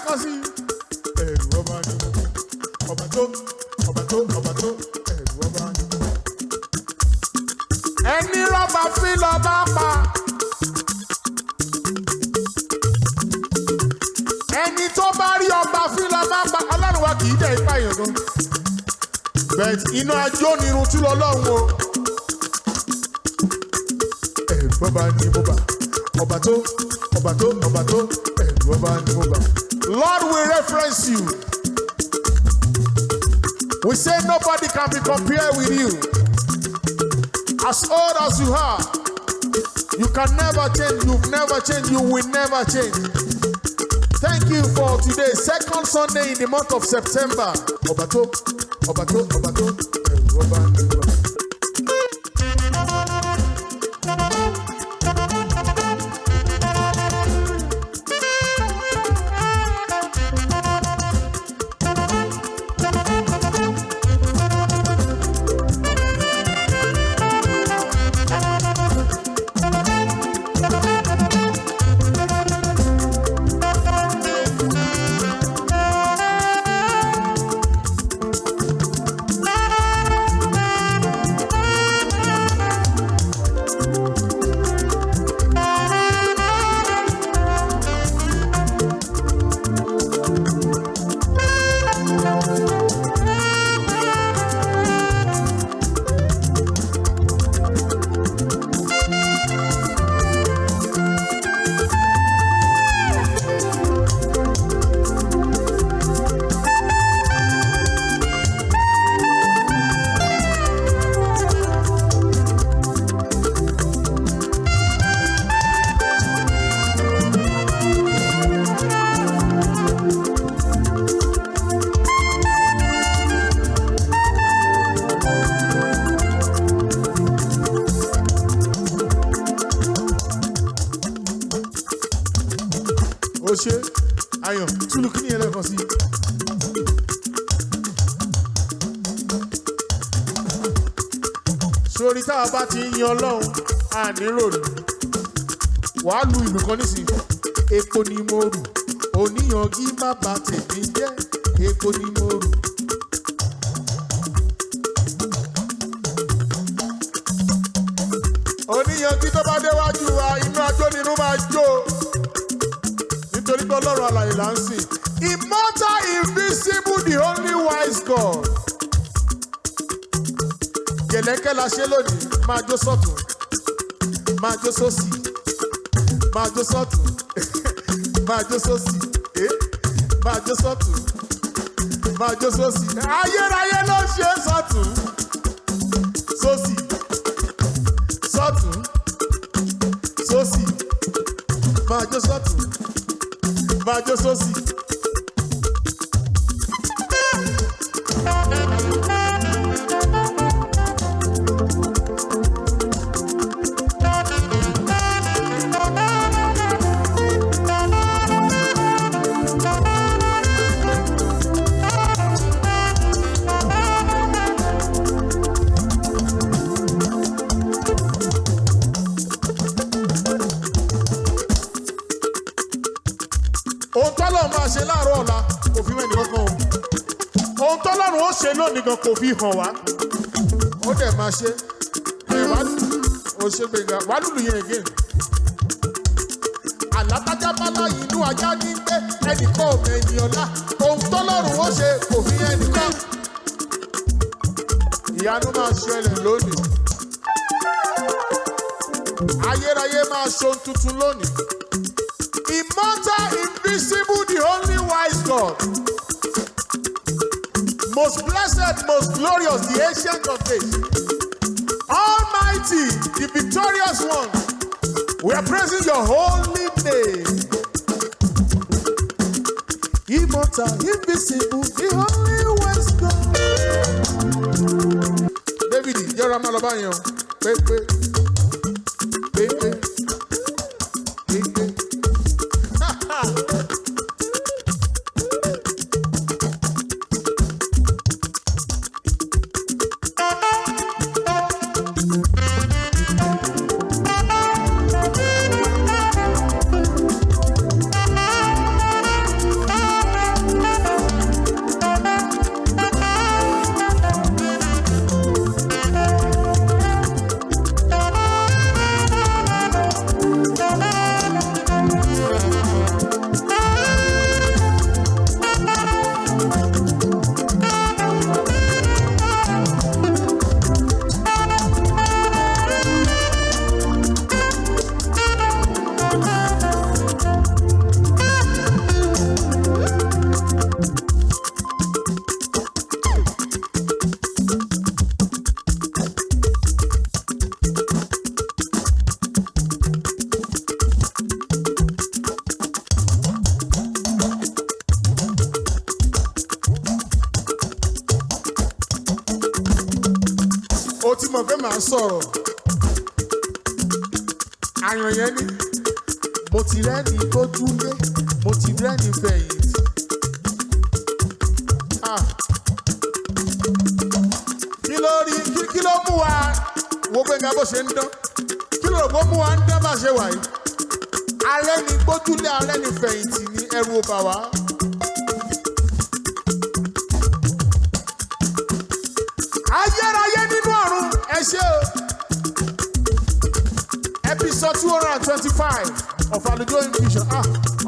lẹ́ẹ̀kan sí ẹ̀rù ọba ni ọba tó ẹ̀rù ọba ni. Ẹni rọ́bà fi lọ́ba pa. Ẹni tó bá rí ọba fi lọ́ba pa. Ọlọ́run wa kì í dẹ̀ ipá èèyàn gan. Bẹ́ẹ̀ iná ajó ni irun tú lọ́lọ́run o. Ẹ̀rù ọba ni mo bà. Ọba tó ẹ̀rù ọba ni mo bà. Lord, we reference you. We say nobody can be compared with you. As old as you are, you can never change. You've never changed. You will never change. Thank you for today, second Sunday in the month of September. Obato, ṣe ayọ̀ túlù kí ni ẹ lẹ́kọ̀ọ́ sí. Sórí tá a bá ti ń yan Ọlọ́run àníròrò wàá lu ìlú kan nísìnyí. Epo ni mo rù oníyanjú má bà tèmi jẹ́ epo ni mo rù. Oníyanjú tó bá déwájú wa inú ajó nínú máa jó. Nítorí pé Ọlọ́run alààyè là ń sìn. Immortal, invisible, the only wise God. Gẹ̀lẹ́kẹ́ la ṣe lónìí, máa jó sọ́tún, máa jó sósì, máa jó sọ́tún, máa jó sósì, máa jó sọ́tún, máa jó sósì. Ayérayé ló ṣe sọ́tún, sósì, sọ́tún, sósì, máa jó sọ́tún. Máa jó sósì. Ohun tọ́lọ́run máa ṣe láàárọ̀ ọ̀la kò fi wẹ́n nìkan kan o. Ohun tọ́lọ́run ó ṣe lónìí gan kò fi hàn wá. Ó dẹ̀ máa ṣe. Ó ṣe gbẹ̀ngà wá lùlù yẹn again. Àlátájá bálá inú ajá ní pé ẹnìkan ò mẹ̀yìn ọ̀la. Ohun tọ́lọ́run ó ṣe kò fi yẹn nìkan. Ìyanu máa ṣẹlẹ̀ lónìí. Ayérayé máa ṣohun tuntun lónìí. Immortal, invisible, the only wise God. Most blessed, most glorious, the ancient of days. Almighty, the victorious one. We are praising your holy name. Immortal, invisible, the only wise God. David, you're a man of iron. Pepe. mọ̀ pé màá sọ̀rọ̀. Àyàn yẹn ni mo ti rẹ́ni tó dúlé, mo ti rẹ́ni fẹ̀yìntì. Kí ló mú wa wo Gbénga bó ṣe ń dán? Kí ló rò bó mú wa ń dán bá ṣe wà yìí? Arẹ́ ni gbójúlé, arẹ́ ni fẹ̀yìntì ni ẹrù ò bà wá. Ayérayé nínú ọ̀run ẹ ṣé o. Episode 225 of AlujoHymn Vision.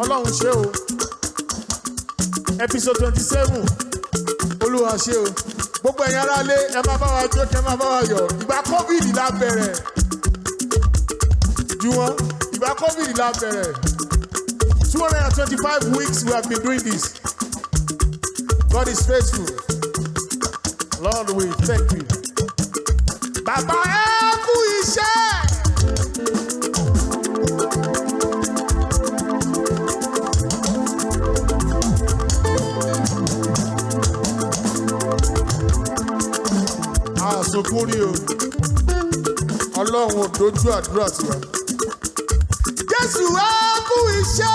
Ọlọ́run ṣé o. Episode 27 Olúwa ṣé o. Gbogbo ẹ̀yin ará ilé ẹ máa bá wa jó, kẹ́ máa bá wa yọ̀. Ìgbà COVID la bẹ̀rẹ̀. Ju wọn, ìgbà COVID la bẹ̀rẹ̀. 225 weeks we have been doing this. God is faithful. Lord, we thank you. Bàbá ẹ kú iṣẹ́. Àsokúrí o. Ọlọ́run ò dojú àdúrà tiwa. Jésù ẹ kú iṣẹ́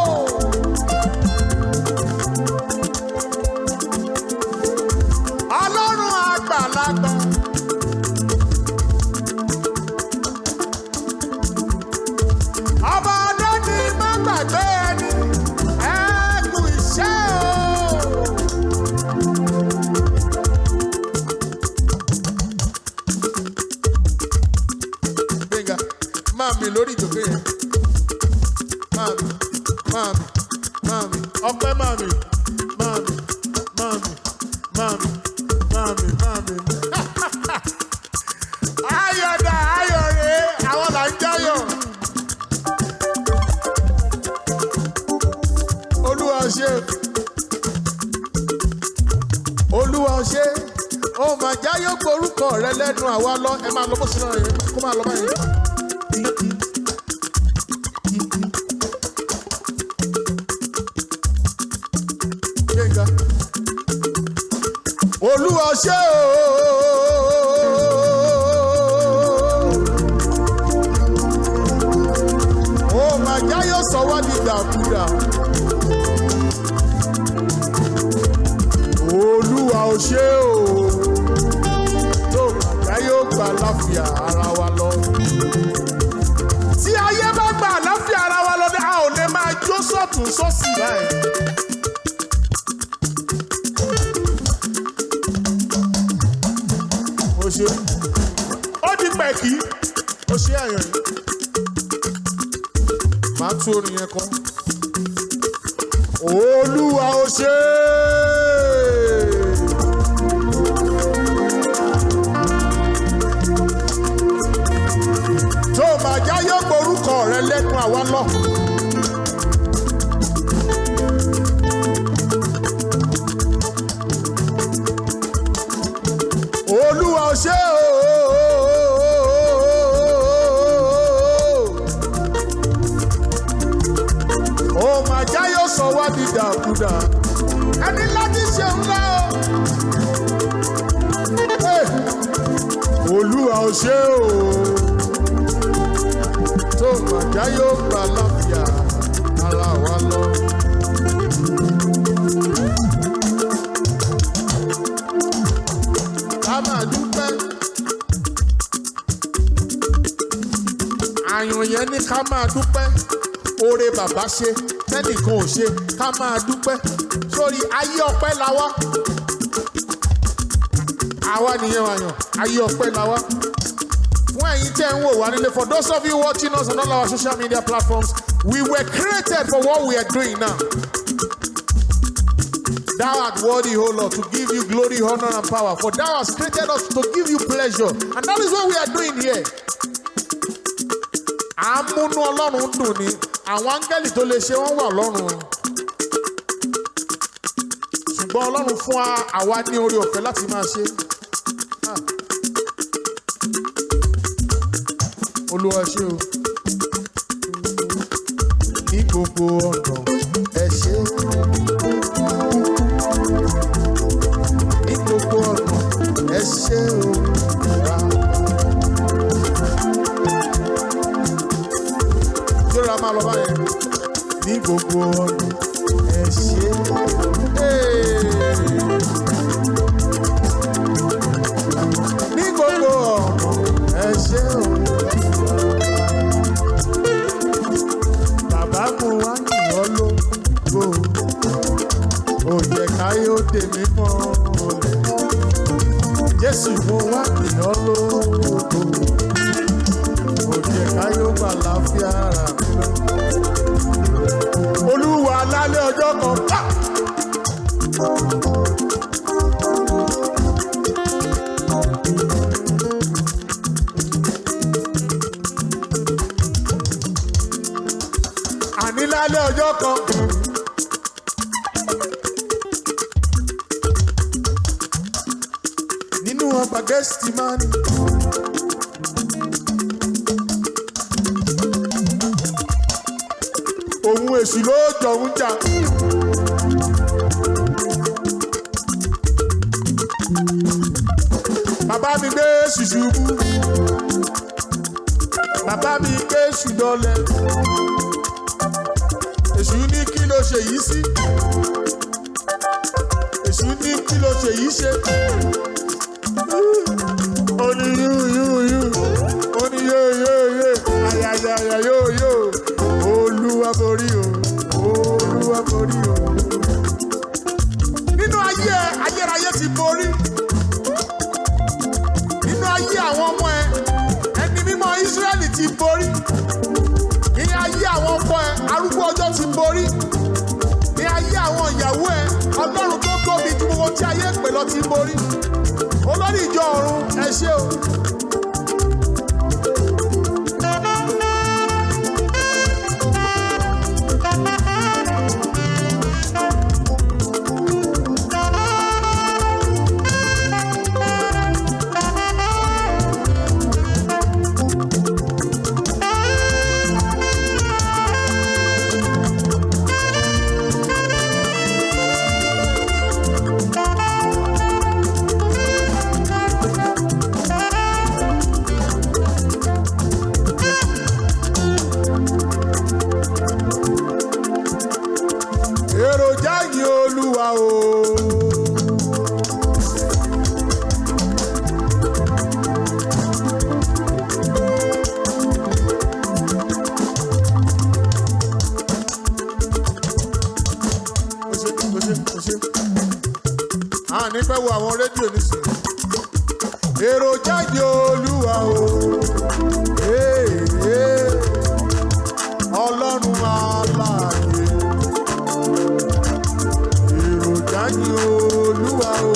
o. Ọlọ́run àgbàlagbà. Ọba ọdọ́ni má gbàgbé ẹni. Ẹ kú iṣẹ́ o. Gbénga, máa mi lórí ìjòkó yẹn. Máàmì, ọpẹ́ máàmì. Ayọ̀dà ayọ̀ rèé, àwọn là ń jáyọ̀. Olúwa ṣé, Olúwa ṣé, ó máa jáyọ̀ gborúkọ rẹ lẹ́nu àwa lọ. Ẹ máa lọ bó ṣe lọ yẹn, kó máa lọ báyìí. Olúwa ṣé o. Ó máa jáyọ̀ sọ wá di dàkúdà. Olúwa ò ṣé o. Tó máa jáyọ̀ gba àlàáfíà ara wa lọ. Tí ayé bá gba àlàáfíà ara wa lọ, a ò lè máa jó sọ́tún sósì báyìí. Ó di pẹ̀kí, ó ṣe àyàn yìí. Màá tú orin yẹn kan. Olúwa ó ṣe. Tó máa jáyọ̀ gborúkọ rẹ lẹ́nu àwa lọ. Olúwa ó ṣé o. Ó máa jáyọ̀ sọ wá di dàkúdà. Ẹni láti ṣe ńlá o. Olúwa ó ṣé o. Tó máa jáyọ̀ gba àlàáfíà ara wa lọ. Ká máa dúpẹ́. Àyàn yẹn ní ká máa dúpẹ́. Oore bàbá ṣe, tẹ́nìkan ò ṣe, ká máa dúpẹ́. Sórí ayé ọpẹ́ la wá. Àwa nìyẹn wàyàn, ayé ọpẹ́ la wá. Fún ẹ̀yin tẹ́ ń wò wá nílé, for those of you watching us on all our social media platforms, we were created for what we are doing now. Thou art worthy, O Lord, to give you glory, honor, and power. For thou hast created us to give you pleasure. And that is what we are doing here. Àmúnú Ọlọ́run dùn ni. Àwọn áńgẹ́lì tó lè ṣe wọ́n wà lọ́run. Ṣùgbọ́n Ọlọ́run fún àwa ní oore ọ̀fẹ́ láti máa ṣe. Olúwa ṣé o. Ní gbogbo ọ̀nà ẹ ṣé. Ní gbogbo ọ̀nà ẹ ṣé o. ní gbogbo ọ̀nà ẹ ṣé. Ní gbogbo ọ̀nà ẹ ṣé o. Bàbá mo wá yìnyín lógo, ó jẹ́ káyé ó dè mí mọ́lẹ̀. Jésù mo wá yìnyín lógo, ó jẹ́ káyé ó gbà láfíà ara mi lọ. Olúwa lálẹ́ ọjọ́ kan. Àní lálẹ́ ọjọ́ kan. Nínú ọgbà Gẹ́stímánì. Òun èṣù ló jọ ń jà. Bàbá mi gbé èṣù ṣubú. Bàbá mi gbé èṣù dọlẹ̀. Èṣù ní kí ló ṣe yìí sí? Èṣù ní kí ló ṣe yìí ṣe? Ó ní yú. Ó ní yé. Àyàyàyà yóò. Olúwa borí o. Olúwa borí o. Nínú ayé ayérayé ti borí. Nínú ayé àwọn ọmọ ẹ, ẹni mímọ́ Ísírẹ́lì ti borí. Ní ayé àwọn ọkọ ẹ, arúgbó ọjọ́ ti borí. Ní ayé àwọn ìyàwó ẹ, Ọlọ́run tó tóbi ju gbogbo tí ayé pè lọ ti borí. Olórí ìjọ ọ̀run ẹ ṣé o. Èròjà yìí Olúwa o. Àní fẹ́ wo àwọn rédíò nísìnyí. Èròjà yìí Olúwa o. Ọlọ́run alààyè. Èròjà yìí Olúwa o.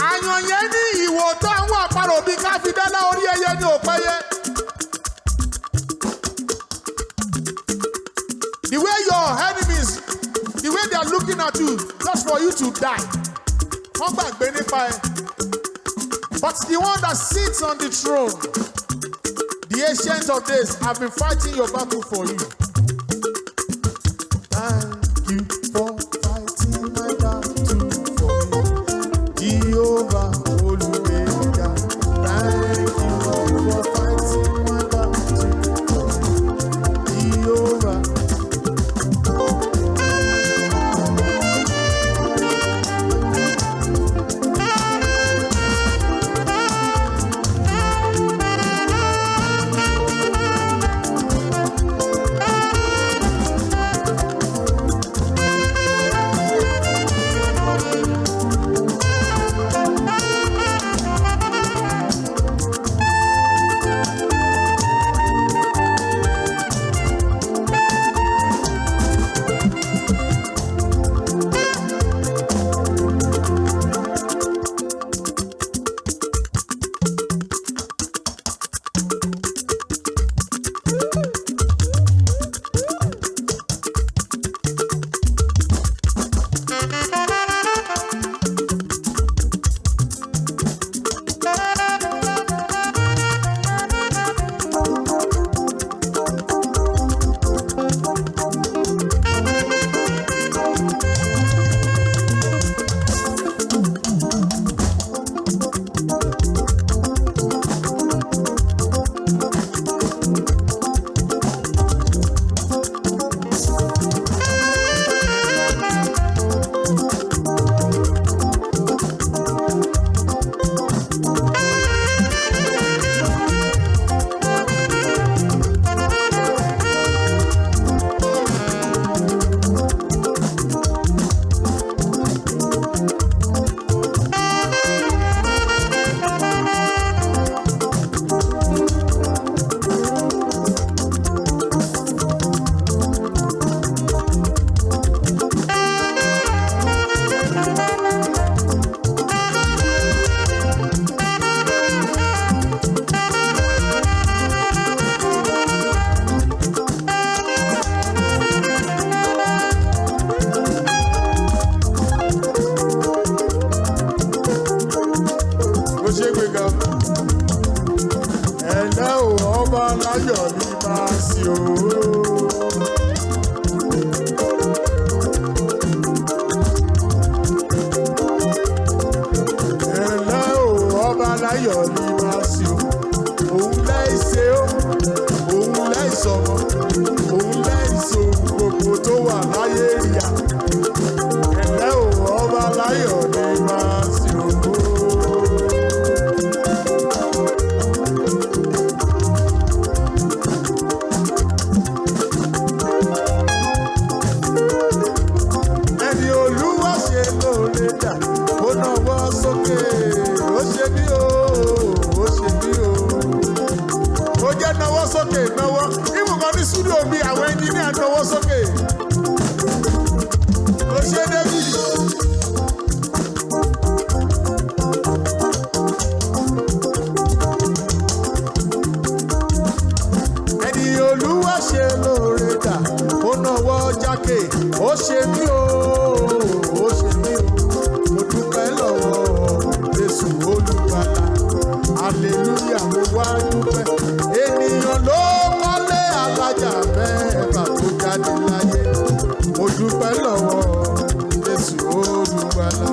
Àyàn yẹn ní ìwò tó àwọn àparò bíi káfíńdálá orí ẹyẹ ní òpẹyẹ. The way your enemies, the way they are looking at you, just for you to die. Wọ́n gbàgbé nípa ẹ. But the one that sits on the throne, the ancient of days, have been fighting your battle for you. Thank you for fighting my battle for me. Jehovah Olùgbèjà. Thank you for fighting my battle for me. Jehovah. láyọ̀ ní máa sí o. Ẹ̀lẹ́ o, ọba láyọ̀ ní máa sí o. Òun lẹ́ìṣe o, òun lẹ́ìṣọmọ, òun lẹ́ìṣe gbogbo tó wà láyé ìyá. Ẹ̀lẹ́ o, ọba láyọ̀ ní máa sí o. Ẹni Olúwa ṣe lóore dà, ó náwó sókè, ó ṣe mí o, ó ṣe mí o. Ó jẹ́ náwó sókè, náwó. Ìwọ̀n ní súdíò bí àwọn ẹnjìníà náwó sókè. Ó ṣe David. Ẹni Olúwa ṣe lóore dà, ó náwó jákè, ó ṣe mí o, ó ṣe mí o. Mo dúpẹ́ lọ́wọ́ Jésù Olùgbàlà, hallelujah, mo wá dúpẹ́. Ènìyàn ló kọ́lé alájà mẹ́fà tó jáde láyé. Mo dúpẹ́ lọ́wọ́ Jésù Olùgbàlà.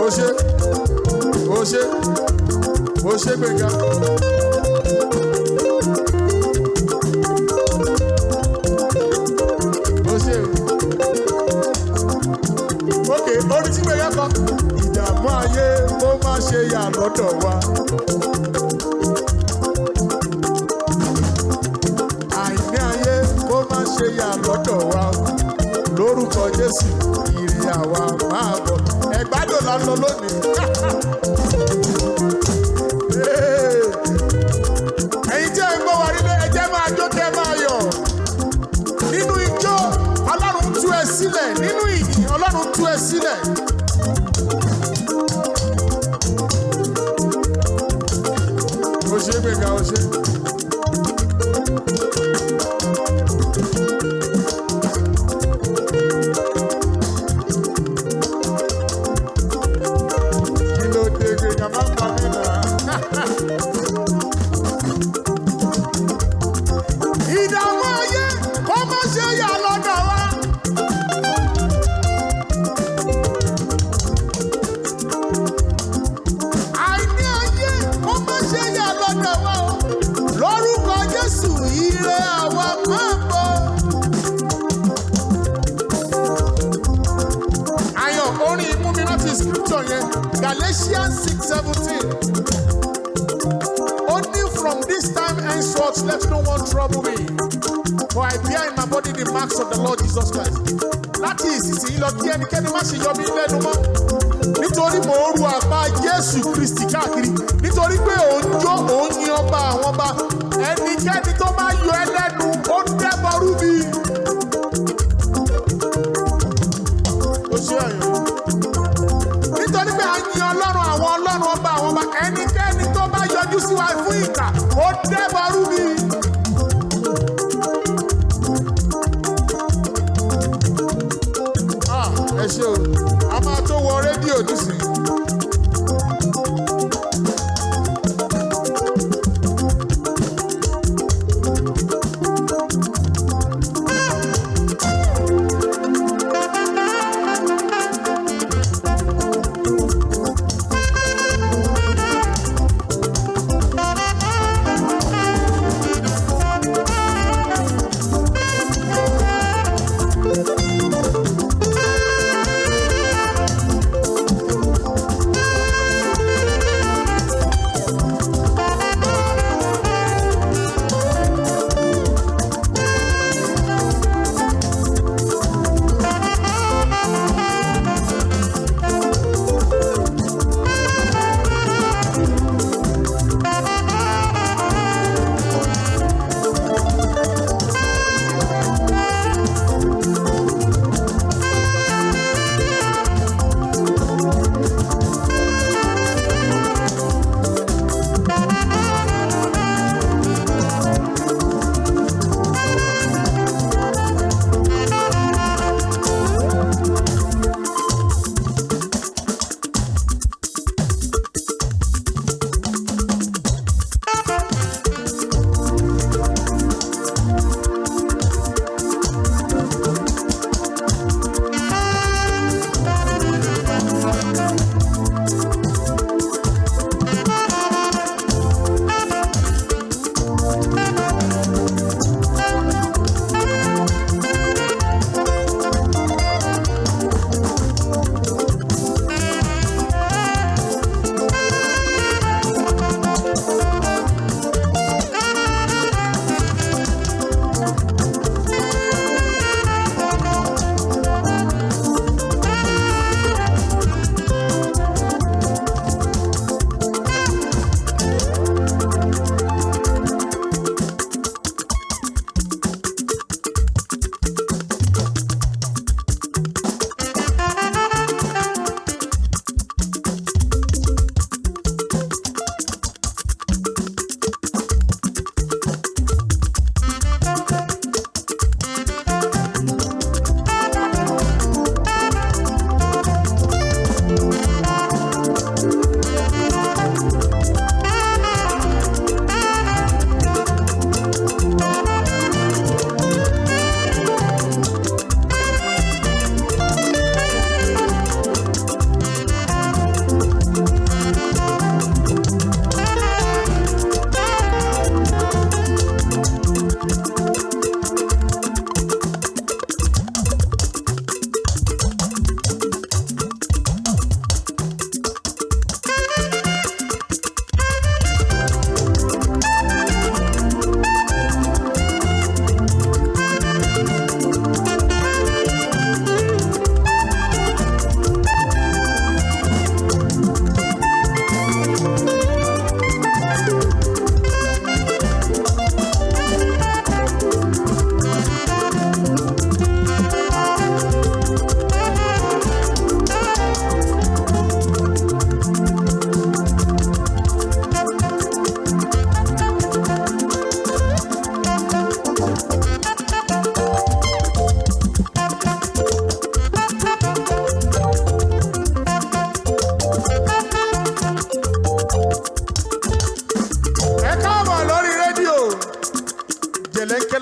Ó ṣe, ó ṣe, ó ṣe gbẹ̀gà. Ó ṣe o. Ókè, orí tí gbẹ̀gà kan. Ìdààmú ayé kó má ṣe yà lọ́dọ̀ wa. Àìní ayé kó má ṣe yà lọ́dọ̀ wa. Lórúkọ Jésù, ìrì àwa máa bọ̀. Ẹ̀gbádùn la lọ lónìí. Ẹ̀yin tí ẹ ń gbọ́ wa nílé, ẹ jẹ́ máa jó kẹ́ máa yọ̀. Nínú ijó, Ọlọ́run tú ẹ sílẹ̀. Nínú ìyìn, Ọlọ́run tú ẹ sílẹ̀. Ó ṣe gbẹ̀gà, ó ṣe. Kí ló dé gbẹ̀gà máa ń pa mí nà? Ìdààmú ayé kó má ṣe yà lọ́dọ̀ wa. Àìní ayé kó má ṣe yà lọ́dọ̀ wa o. Lórúkọ Jésù, ire àwa máa bọ̀. Ayọ̀, orin imú mi rántí scripture yẹn, Galatians 6:17. Only from this time henceforth let no one trouble me, for I bear in my body the marks of the Lord Jesus Christ. Láti ìsinsìnyí lọ kí ẹnikẹ́ni má ṣe yọ mí lẹ́nu mọ́. Nítorí mò ń ru àpá Jésù Kristi káàkiri. Nítorí pé òun jó, òun yin ọba àwọn ọba. Ẹnikẹ́ni tó bá yọ ẹ́ lẹ́nu, ó dẹ́bọrú mi. Ó ṣe àyàn. Nítorí pé a yin Ọlọ́run àwọn Ọlọ́run ọba àwọn ọba. Ẹnikẹ́ni tó bá yọjú sí wa fún ìkà, ó dẹ́bọrú mi. Ẹ ṣe o, a máa tó wọ rédíò nísìnyí.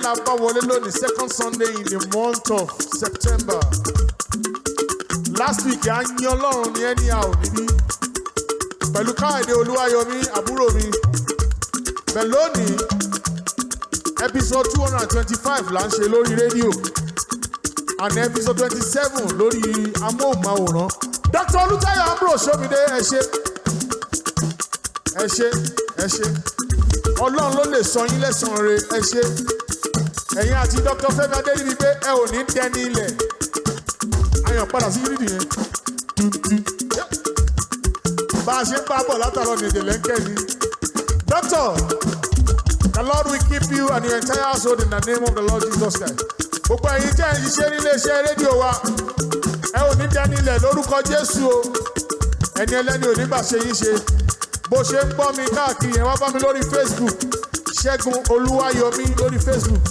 la bá wọlé lónìí second Sunday in the month of September. Last week a yìn Ọlọ́run ní anyhow níbí pẹ̀lú Káyọ̀dé Olúwayọ̀mí àbúrò mi. Bẹ́ẹ̀ lónìí episode 225 là ń ṣe lórí rédíò and episode 27 lórí amóhùnmáwòrán. Dr. Olùtayọ̀ Ambro Ṣómídé ẹ ṣé ẹ ṣé ẹ ṣé Ọlọ́run ló lè sọ yín lẹ́san rẹ̀ ẹ ṣé ẹ̀yin àti Dr. Fẹ́mi Adéríbi pé ẹ ò ní dẹni ilẹ̀ ayọ̀ padà sí rídì yẹn bá a ṣe ń pàbọ̀ látàrọ̀ ní èdè lẹ́ńkẹ́ ni. Doctor, the Lord will keep you and your entire household in the name of the Lord Jesus Christ. Gbogbo ẹ̀yin tẹ́ ẹ̀ ń ṣiṣẹ́ nílé iṣẹ́ rédíò wa ẹ ò ní dẹni ilẹ̀ lórúkọ Jésù o ẹni ẹlẹ́ni ò ní gbà ṣe yín ṣe. Bó ṣe ń gbọ́ mi káàkiri yẹn wá bá mi lórí Facebook Segun Oluwayomi lórí Facebook,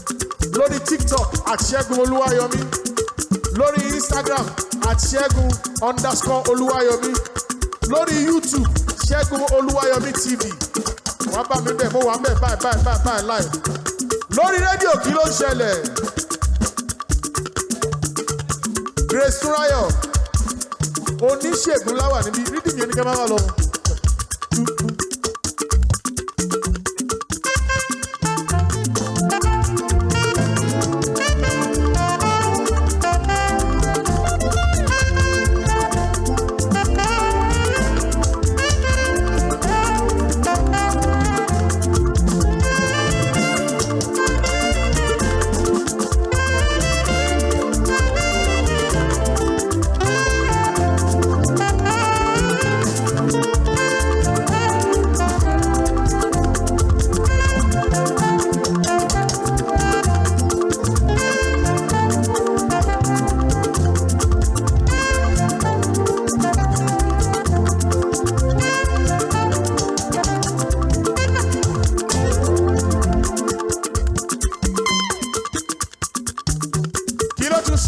lórí TikTok @Segun Oluwayomi, lórí Instagram @Segun_Oluwayomi, lórí YouTube Segun Oluwayomi TV. Wá bá mi bẹ̀ mo wà ń bẹ̀ báyìí live. Lórí rédíò kí ló ń ṣẹlẹ̀? Grace Túnráyọ̀ oníṣègùn láwà níbi rídìí yẹn ní kẹ́ máa lọ.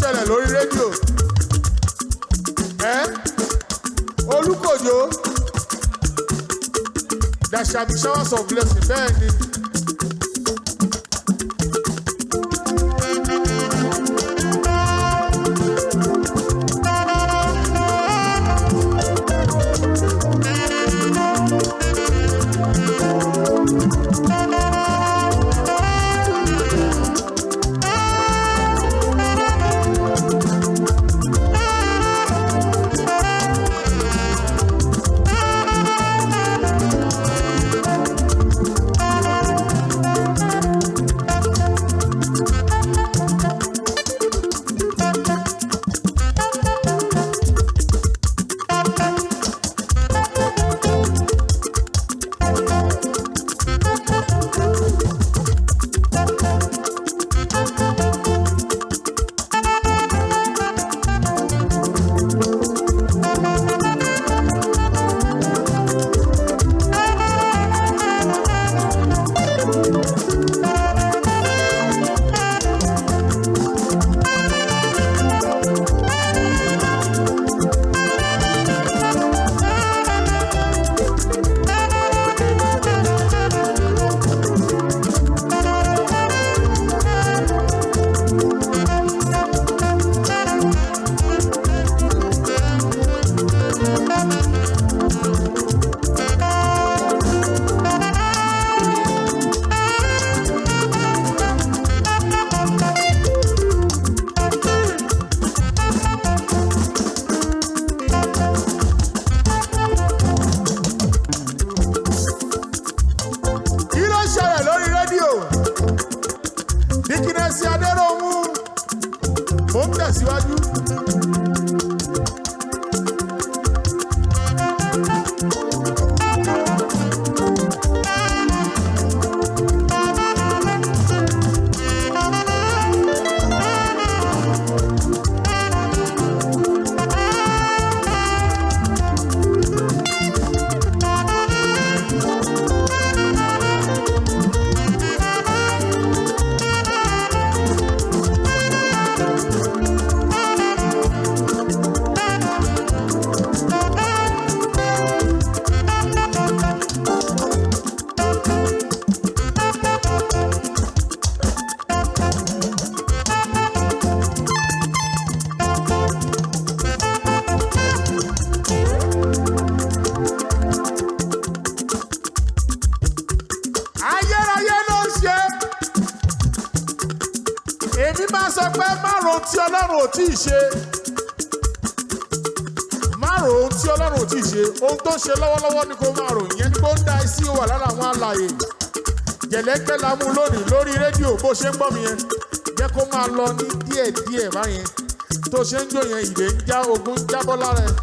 Ṣẹlẹ̀ lórí rédíò Olúkòjó there shall be showers of blessing bẹ́ẹ̀ ni. Mo ń tẹ̀síwájú. èmi máa sọ pé márùn tí Ọlọ́run ò tí ì ṣe márùn tí Ọlọ́run ò tí ì ṣe ohun tó ṣe lọ́wọ́lọ́wọ́ ni kò márùn ìyẹn ni kò ń da sí wà lára àwọn alààyè jẹ̀lẹ́kẹ́ la mú lónìí lórí rédíò bó ṣe ń gbọ́ mi yẹn jẹ́ kó máa lọ ní díẹ̀díẹ̀ báyẹn tó ṣe ń jó yẹn ìdè ń já ogun ń jábọ́ lára ẹ̀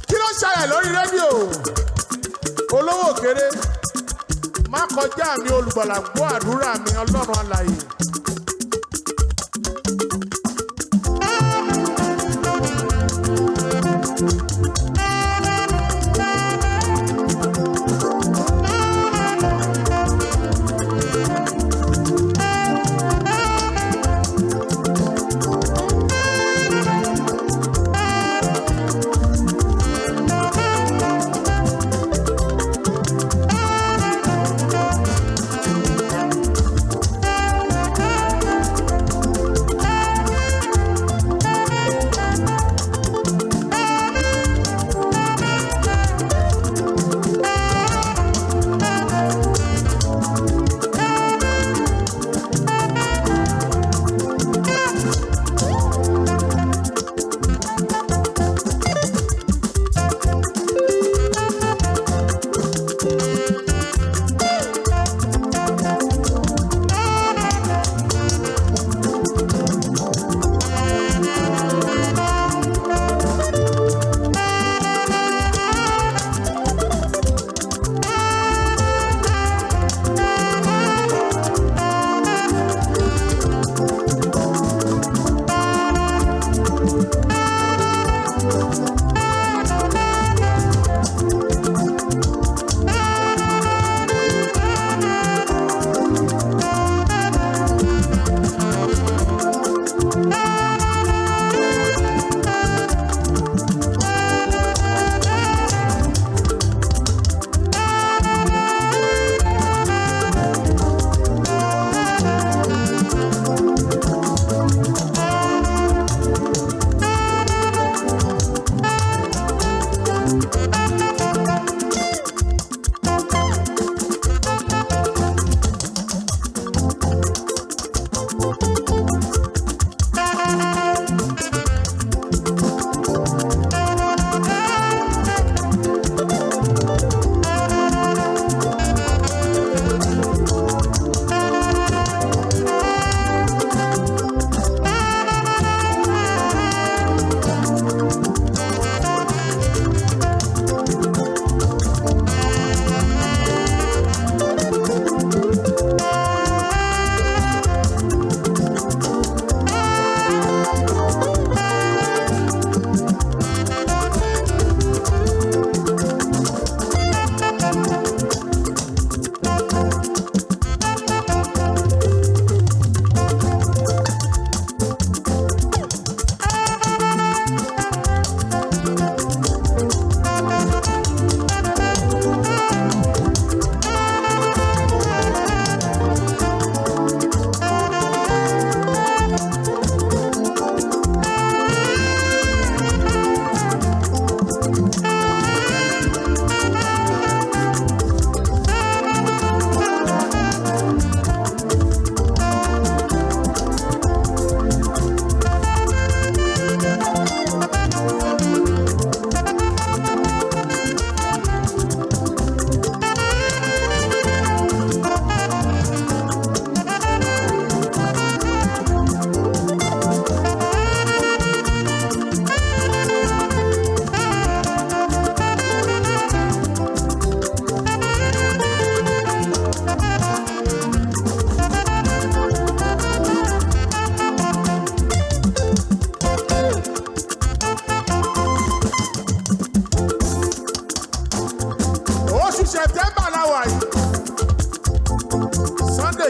kí ló ṣàlẹ̀ lórí rédíò olówó kéré má kọjá mi olùgbàlà gbọ́ àdúrà mi Ọlọ́run alààyè.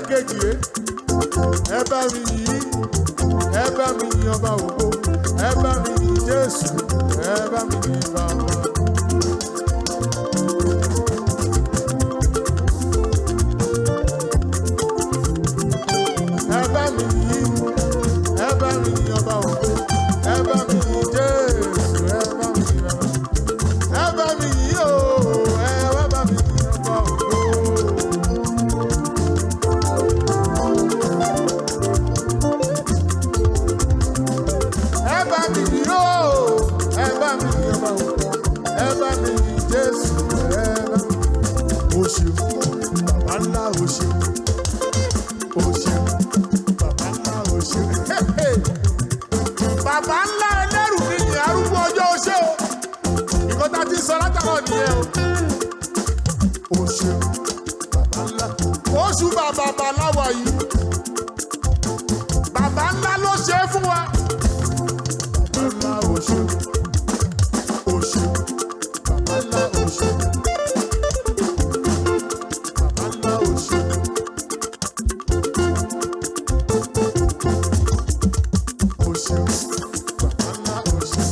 kejì ẹ bá mi yìn, ẹ bá mi yìn ọba ògo, ẹ bá mi yìn Jésù, ẹ bá mi yìn bàbá. Ẹ bá mi yìn, ẹ bá mi yìn ọba ògo, ẹ bá mi yìn Jésù, ẹ bá mi yìn bàbá. Ẹ bá mi yìn ooo, ẹ wá bá mi yìn ọba ògo. wa láwa yìí. Bàbá ńlá ló ṣe é fún wa. Bàbá ńlá ò ṣe. Ò ṣe. Bàbá ńlá ò ṣe. Bàbá ńlá ò ṣe. Ò ṣe. Bàbá ńlá ò ṣe.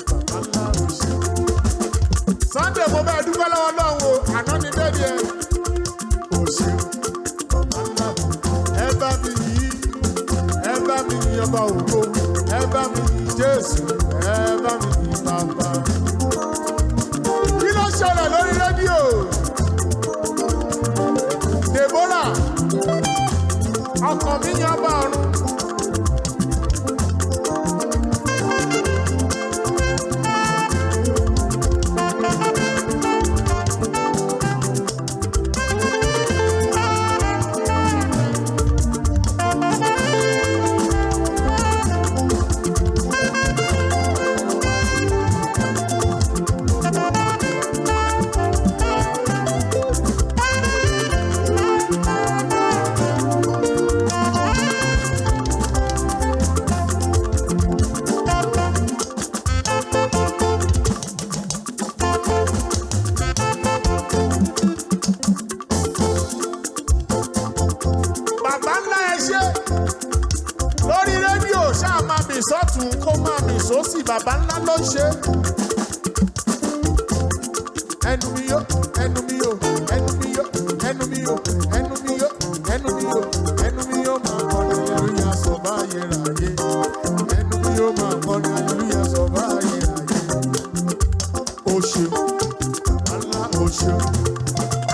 Bàbá ńlá ò ṣe. Sunday mo bá dúpẹ́ lọ́wọ́ Ọlọ́run o, àná ni dédé ẹ. Ò ṣe. Bàbá ńlá ẹ bá mi yí, ẹ bá mi yí ọba ògo, ẹ bá mi yí Jésù, ẹ bá mi yí bàbá. Kí ló ṣẹlẹ̀ lórí rédíò? Deborah, ọkàn mi yan ọba ọ̀run. Sọ́tún kó máa mì sósì, bàbá ńlá ló ṣe. Ẹnu mi yó, ẹnu mi yó, ẹnu mi yó, ẹnu mi yó, ẹnu mi yó, ẹnu mi yó, ẹnu mi yó máa kọrin hallelujah sọ báyé ráyé. Ẹnu mi yó máa kọrin hallelujah sọ báyé ráyé. Ó ṣe, bàbá ńlá ó ṣe.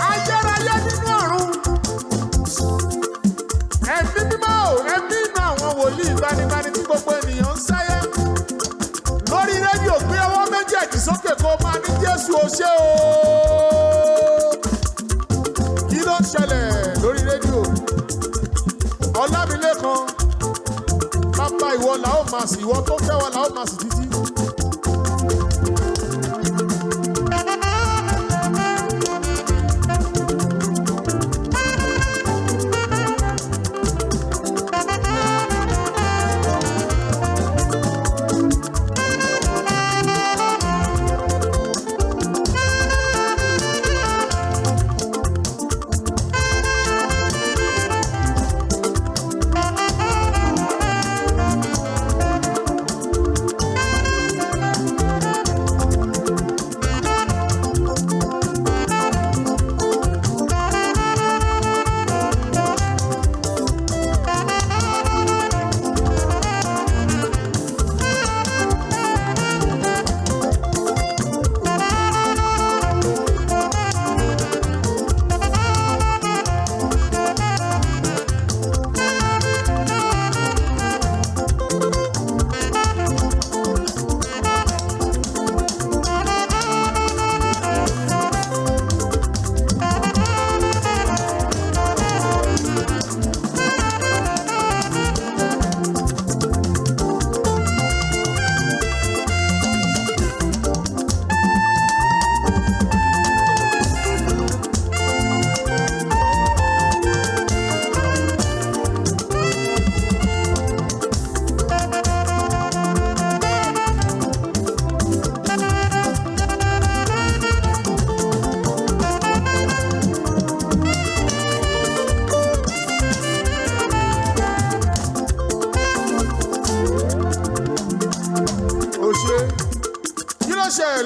Ayérayé nínú ọ̀run. Ẹ̀mí mímọ́ ò, ẹ̀mí inú àwọn wòlíì gbanibani tí gbogbo ènìyàn ń sáyé. Lórí rédíò gbé ọwọ́ méjèèjì sókè kó máa ní Jésù ó ṣé o. Kí ló ń ṣẹlẹ̀ lórí rédíò? Ọlámilékan, bàbá ìwọ là ó máa sì, ìwọ tó fẹ́ wa là ó máa sì títí.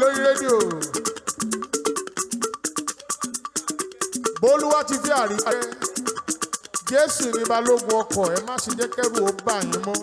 Lórí rédíò bólúwá ti fi àríyá Jésù ní balógun ọkọ̀, ẹ má ṣe jẹ́ kẹ́rù ó bà yín mọ́.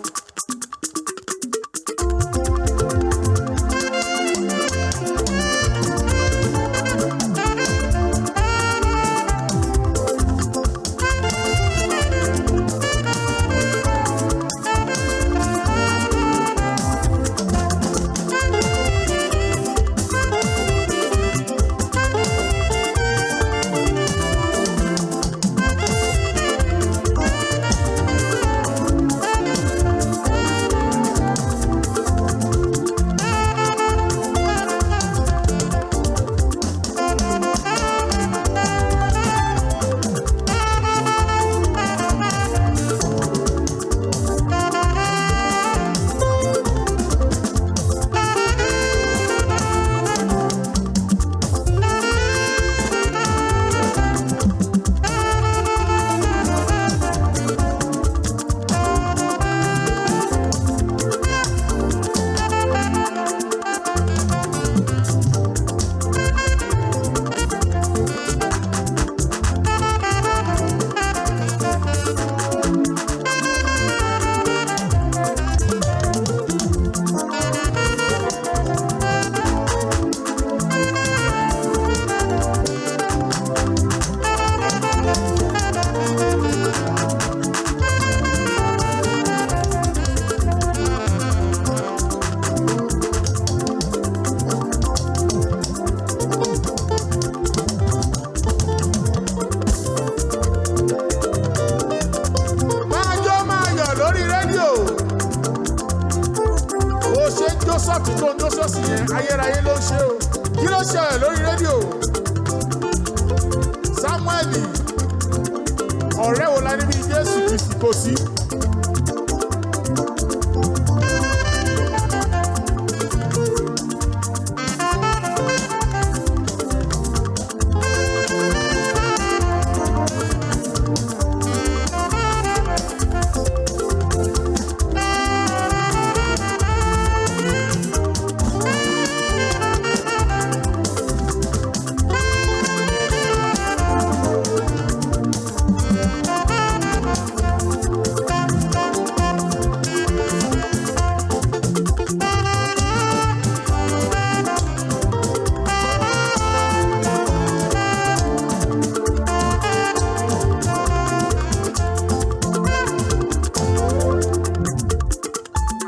ọ̀rẹ́ wo la ní bí Jésù Kristi kò sí.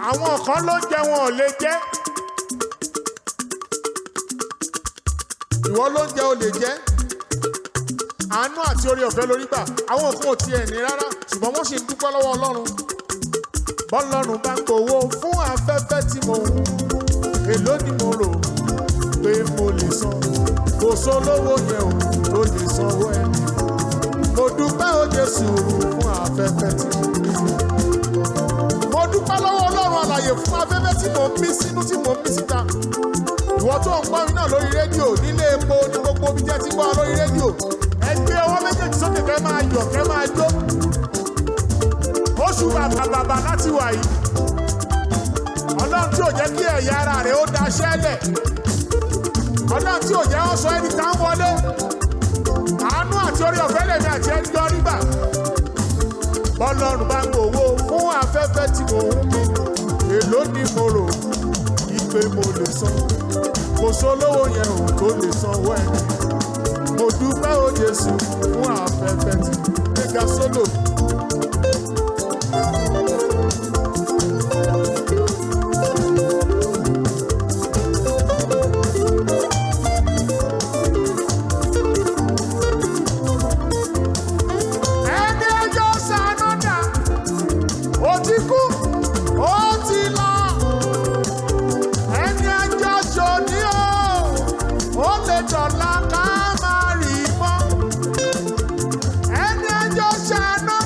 Àwọn kan ló jẹ wọn ò lè jẹ. Ìwọ ló ń jẹ ò lè jẹ. Àánú àti oore ọ̀fẹ́ lórí gbà. Àwọn kan ò tiẹ̀ ní rárá ṣùgbọ́n wọ́n sì ń dúpẹ́ lọ́wọ́ Ọlọ́run. Bọ́lọ́run bá gbowó fún afẹ́fẹ́ tí mo ń. Èló ni mo rò pé mo lè san. Kò sólówó yẹn ò tó lè sanwó ẹni. Mo dúpẹ́ o Jésù fún afẹ́fẹ́ tí mo ń. Mo dúpẹ́ lọ́wọ́ Ọlọ́run alààyè fún afẹ́fẹ́ tí mò ń mí sínú tí mò ń mí síta. Ìwọ tó ń gbọ́ mi náà lórí rédíò nílé epo ní gbogbo ibi jẹ́ ti gbọ́ lórí rédíò. Ẹ gbé ọwọ́ méjèèjì sókè kẹ́ máa yọ̀ kẹ́ máa jó. Oṣù bàbà láti wà yìí. Ọlọ́run tí ò jẹ́ kí ẹ̀yà ara rẹ̀ ó daṣẹ́ lẹ̀. Ọlọ́run tí ò jẹ́ ó sọ ẹni tá ń wọlé. Àánú àti oore ọ̀fẹ́ lèmi àti ẹni jọ nígbà. Bọ́lọ́run bá gbowó fún afẹ́fẹ́ tí mò ń mí. Èló ni mo rò ìpè mo lè san. Kò sólówó yẹn ò tó lè sanwó ẹni. Mo dúpẹ́ o Jésù fún afẹ́fẹ́ tí mo ń mí. Ga sólò. Dọ̀la ká má rí mọ́. Ẹni ẹjọ́ ṣàánú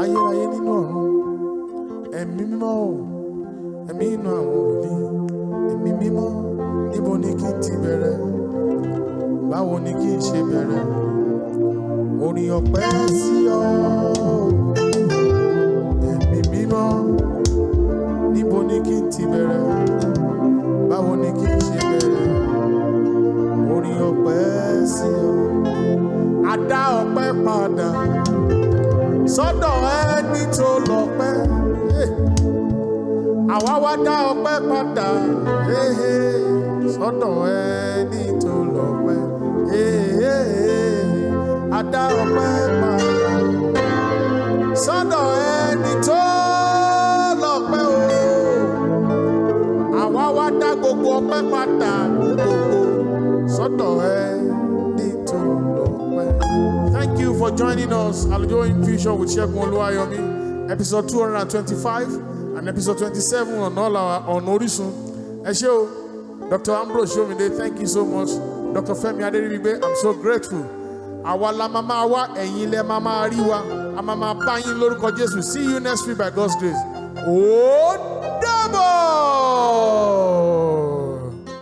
ayérayé nínú ọ̀run, ẹ̀mí mímọ́ o, ẹ̀mí inú àwọn wòlíì, ẹ̀mí mímọ́, níbo ni kí n ti bẹ̀rẹ̀, báwo ni kí n ṣe bẹ̀rẹ̀, orin ọpẹ́ sí ọ, ẹ̀mí mímọ́, níbo ni kí n ti bẹ̀rẹ̀, báwo ni kí n ṣe bẹ̀rẹ̀, orin ọpẹ́ sí ọ. A dá ọpẹ́ padà sọ́dọ̀ ẹni tó lọ́pẹ́. Àwa wá dá ọpẹ́ padà sọ́dọ̀ ẹni tó lọ́pẹ́. A dá ọpẹ́ padà sọ́dọ̀ ẹni tó lọ́pẹ́ o. Àwa wá dá gbogbo ọpẹ́ padà gbogbo sọ́dọ̀ ẹni tó lọ́pẹ́. Thank you for joining us, AlujoHymn Fusion with Segun Oluwayomi, episode 225 and episode 27 on all our on Orisun. Eshe Dr. Ambrose Shomide, thank you so much. Dr. Femi Aderibibe, I'm so grateful. Àwa la mama wa, ẹ̀yin lẹ mama rí wa, a mama bá yín lórúkọ Jésù. See you next week by God's grace. Ó dàbọ̀.